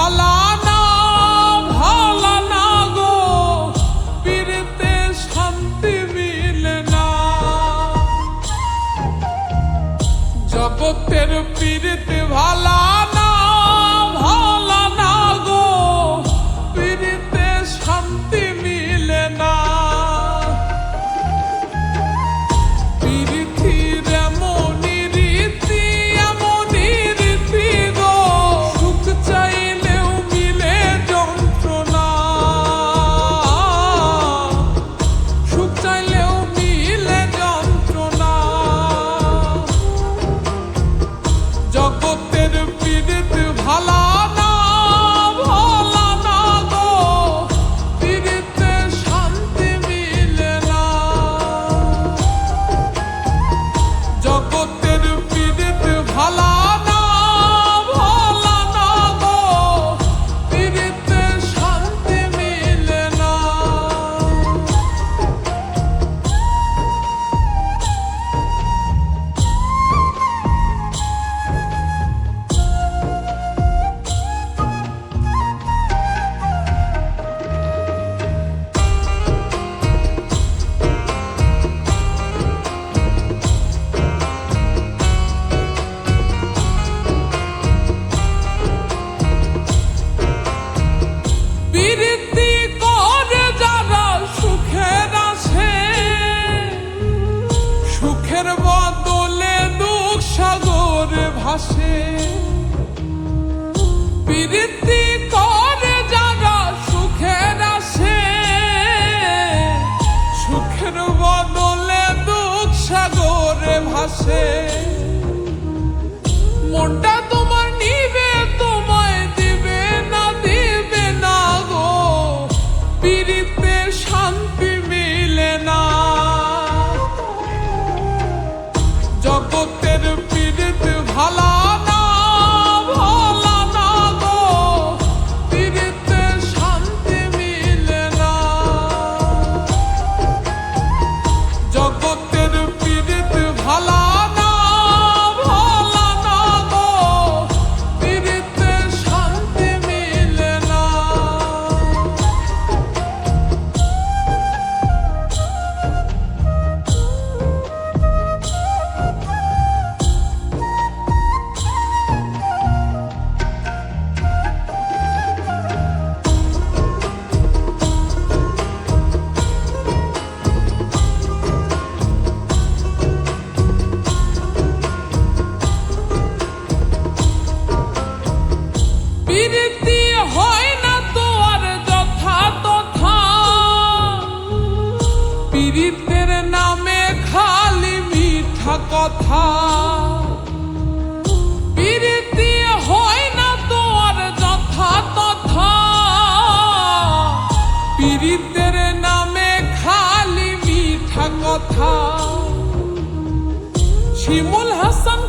ভালা না ভালা না গো, পীড়িতে শান্তি মিলে না। জগতের পীড়িতে ভালা না ভালা না গো, পীড়িতে শান্তি মিলে না। পীড়িতির এমনই রীতি এমনই রীতি গো, সুখ চাইলেও মিলে যন্ত্রণা, সুখ চাইলেও মিলে যন্ত্রণা। জগতের পীড়িত ভালা না ভালা না গো, পীড়িতে শান্তি মিলে না। জগতের পীড়িত ভালা না ভালা না গো, পীড়িতে শান্তি মিলে না। পীড়িতি করে যারা সুখের আসে, সুখের বদলে দুঃখ সাগরে ভাসে। পীড়িতি করে যারা সুখের আসে, সুখের বদলে দুঃখ সাগরে ভাসে। মনটা তোমার নিবে তোমায় দিবে না দিবে না গো, পীড়িতে শান্তি মিলে না। জগতের পীড়িত ভালা না ভালা না গো, পীড়িতে শান্তি মিলে না। জগতের পীড়িত ভালা না ভালা না গো, পীড়িতে শান্তি মিলে না। পীড়িতি হয় না তো আর যথা তথা, পীড়িতের নামে খালি মিঠা কথা। পীড়িতি হয় না তো আর যথা তথা, পীড়িতের নামে খালি মিঠা কথা। শিমুল হাসান